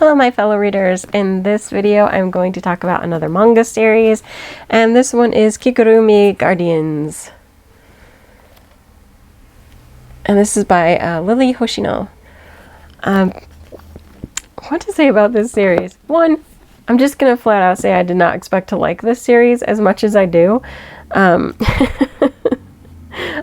Hello my fellow readers, in this video I'm going to talk about another manga series, and this one is Kigurumi Guardians. And this is by Lily Hoshino. What to say about this series? One, I'm just going to flat out say I did not expect to like this series as much as I do. I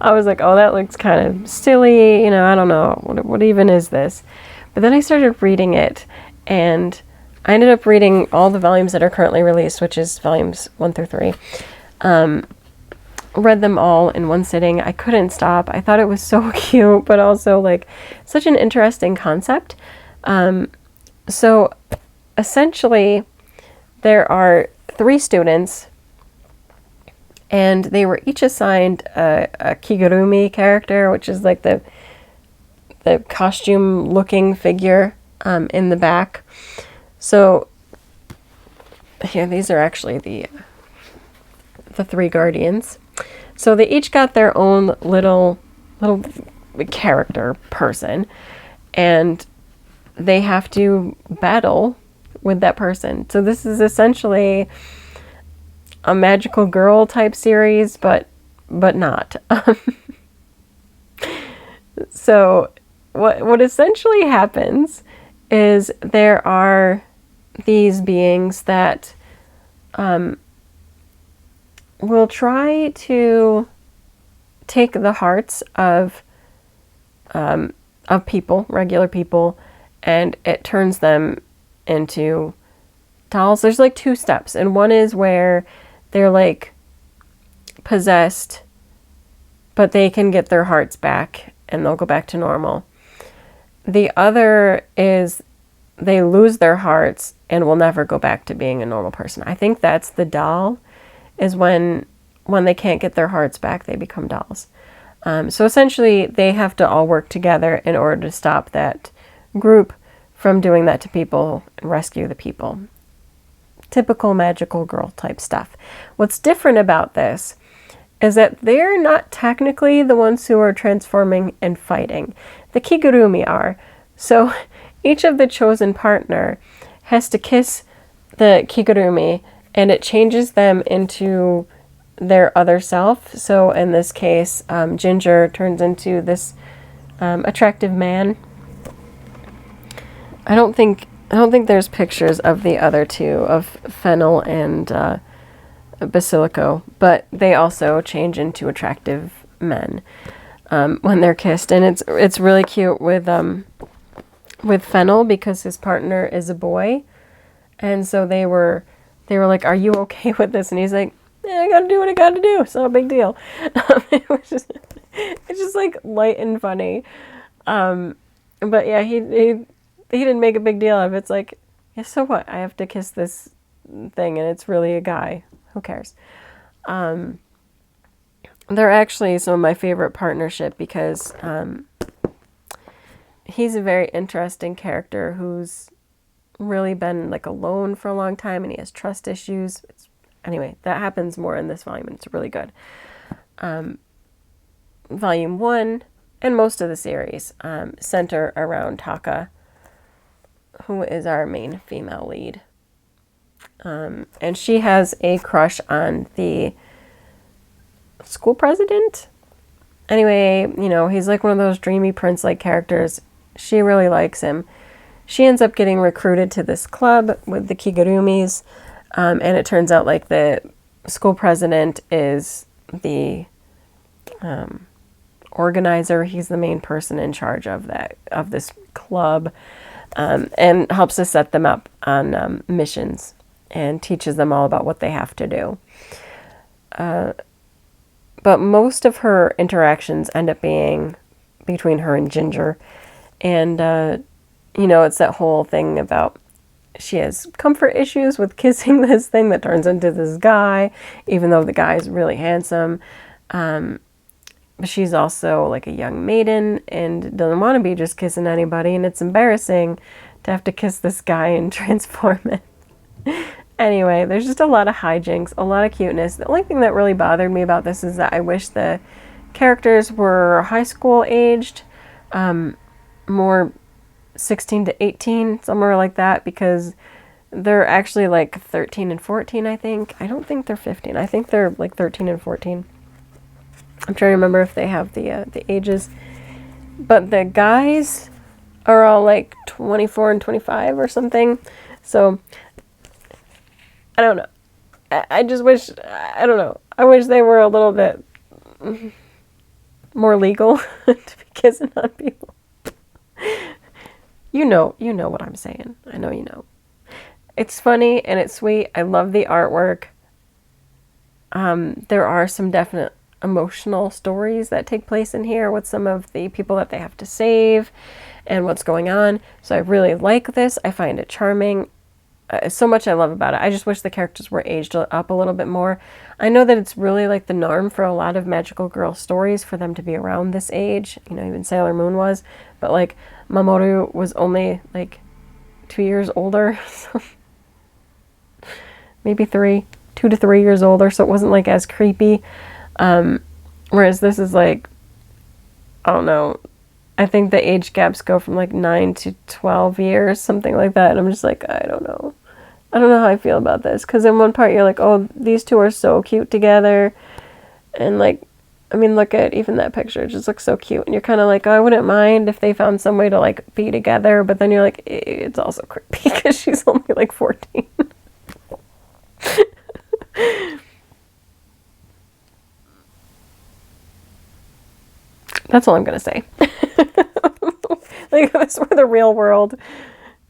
was like, oh, that looks kind of silly, you know, I don't know, what even is this? But then I started reading it, and I ended up reading all the volumes that are currently released, which is volumes 1 through 3. Read them all in one sitting. I couldn't stop. I thought it was so cute, but also like such an interesting concept. So essentially there are 3 students, and they were each assigned a Kigurumi character, which is like the costume looking figure in the back. So here, these are actually the 3 guardians. So they each got their own little character person, and they have to battle with that person. So this is essentially a magical girl type series, but not. So what essentially happens is there are these beings that will try to take the hearts of people, regular people, and it turns them into dolls. There's like 2 steps, and one is where they're like possessed, but they can get their hearts back and they'll go back to normal. The other is they lose their hearts and will never go back to being a normal person. I think that's the doll, is when they can't get their hearts back, they become dolls. So essentially they have to all work together in order to stop that group from doing that to people and rescue the people. Typical magical girl type stuff. What's different about this is that they're not technically the ones who are transforming and fighting. The Kigurumi are. So each of the chosen partner has to kiss the Kigurumi, and it changes them into their other self. So in this case, Ginger turns into this attractive man. I don't think there's pictures of the other 2, of Fennel and Basilico, but they also change into attractive men when they're kissed, and it's really cute with Fennel because his partner is a boy, and so they were like, "Are you okay with this?" And he's like, "Yeah, I gotta do what I gotta do. It's not a big deal." It's just like light and funny, but yeah, he didn't make a big deal of it. It's like, yeah, so what? I have to kiss this thing, and it's really a guy. Who cares? They're actually some of my favorite partnership because he's a very interesting character who's really been like alone for a long time, and he has trust issues. Anyway, that happens more in this volume, and it's really good. Volume 1 and most of the series center around Taka, who is our main female lead. And she has a crush on the school president. Anyway, you know, he's like one of those dreamy prince-like characters. She really likes him. She ends up getting recruited to this club with the Kigurumis, and it turns out like the school president is the organizer. He's the main person in charge of this club, and helps to set them up on missions and teaches them all about what they have to do. But most of her interactions end up being between her and Ginger. And, you know, it's that whole thing about she has comfort issues with kissing this thing that turns into this guy, even though the guy is really handsome. But she's also like a young maiden and doesn't want to be just kissing anybody. And it's embarrassing to have to kiss this guy and transform it. Anyway, there's just a lot of hijinks, a lot of cuteness. The only thing that really bothered me about this is that I wish the characters were high school aged, more 16 to 18, somewhere like that, because they're actually like 13 and 14, I think. I don't think they're 15. I think they're like 13 and 14. I'm trying to remember if they have the ages. But the guys are all like 24 and 25 or something. So, I don't know. I just wish, I don't know. I wish they were a little bit more legal to be kissing on people. You know what I'm saying. I know you know. It's funny and it's sweet. I love the artwork. There are some definite emotional stories that take place in here with some of the people that they have to save and what's going on. So I really like this. I find it charming. So much I love about it. I just wish the characters were aged up a little bit more. I know that it's really like the norm for a lot of magical girl stories for them to be around this age. You know, even Sailor Moon was. But like Mamoru was only like 2 years older. So maybe 2 to 3 years older. So it wasn't like as creepy. Whereas this is like, I don't know. I think the age gaps go from like 9 to 12 years, something like that. And I'm just like, I don't know. I don't know how I feel about this. Because in one part you're like, oh, these two are so cute together. And like, I mean, look at even that picture. It just looks so cute. And you're kind of like, oh, I wouldn't mind if they found some way to like be together. But then you're like, it's also creepy because she's only like 14. That's all I'm going to say. Like, if this were the real world,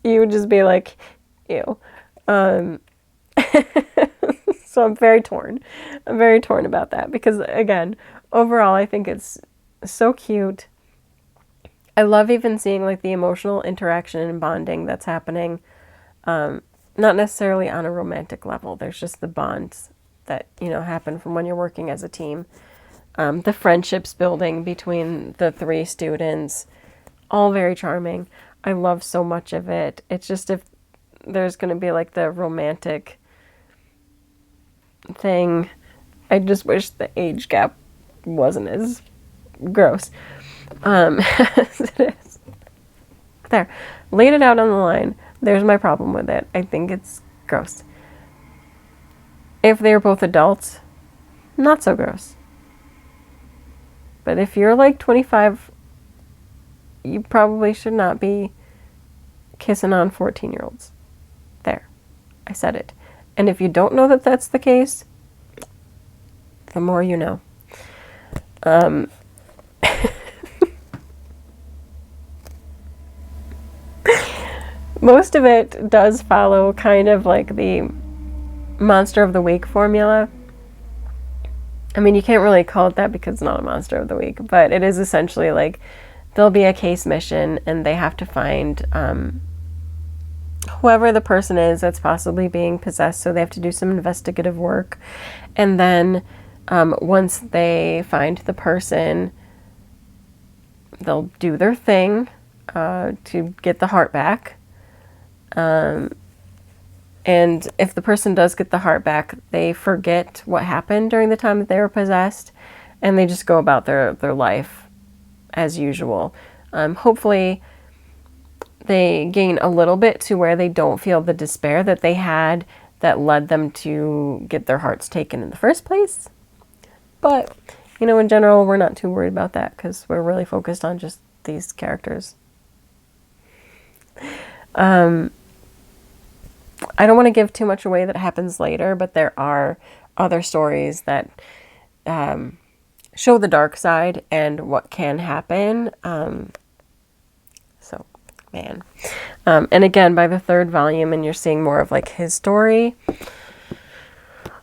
you would just be like, ew. So I'm very torn. I'm very torn about that because, again, overall, I think it's so cute. I love even seeing, like, the emotional interaction and bonding that's happening. Not necessarily on a romantic level. There's just the bonds that, you know, happen from when you're working as a team. The friendships building between the three students, all very charming. I love so much of it. It's just if there's going to be like the romantic thing, I just wish the age gap wasn't as gross as it is. There. Laid it out on the line. There's my problem with it. I think it's gross. If they're both adults, not so gross. But if you're like 25, you probably should not be kissing on 14-year-olds. There. I said it. And if you don't know that that's the case, the more you know. Most of it does follow kind of like the Monster of the Week formula. I mean, you can't really call it that because it's not a Monster of the Week, but it is essentially like there'll be a case mission and they have to find whoever the person is that's possibly being possessed. So they have to do some investigative work. And then once they find the person, they'll do their thing to get the heart back. And if the person does get the heart back, they forget what happened during the time that they were possessed, and they just go about their life as usual. Hopefully, they gain a little bit to where they don't feel the despair that they had that led them to get their hearts taken in the first place. But, you know, in general, we're not too worried about that because we're really focused on just these characters. I don't want to give too much away that happens later, but there are other stories that show the dark side and what can happen. So, man. And again, by the third volume, and you're seeing more of like his story,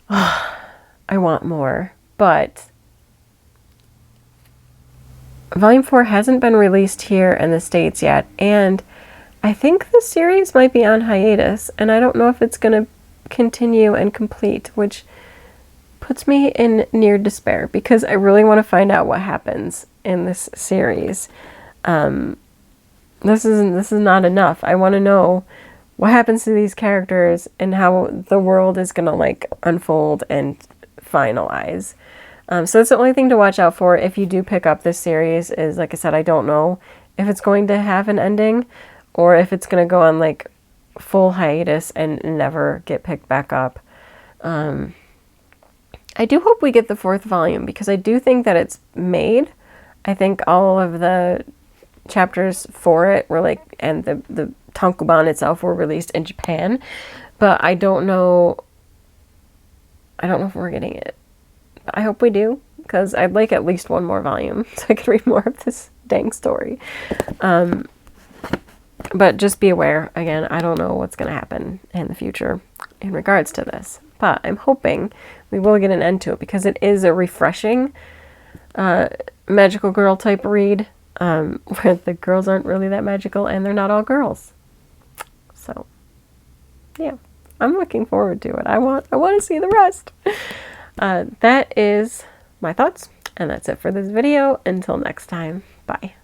I want more. But Volume 4 hasn't been released here in the States yet, and I think the series might be on hiatus, and I don't know if it's going to continue and complete, which puts me in near despair because I really want to find out what happens in this series. This is not enough. I want to know what happens to these characters and how the world is going to like unfold and finalize. So that's the only thing to watch out for if you do pick up this series is, like I said, I don't know if it's going to have an ending or if it's going to go on like full hiatus and never get picked back up. I do hope we get the 4th volume because I do think that it's made. I think all of the chapters for it were like, and the tankobon itself were released in Japan, but I don't know if we're getting it. I hope we do, because I'd like at least one more volume so I could read more of this dang story. But just be aware, again, I don't know what's going to happen in the future in regards to this. But I'm hoping we will get an end to it, because it is a refreshing magical girl type read, where the girls aren't really that magical and they're not all girls. So, yeah, I'm looking forward to it. I want to see the rest. That is my thoughts, and that's it for this video. Until next time, bye.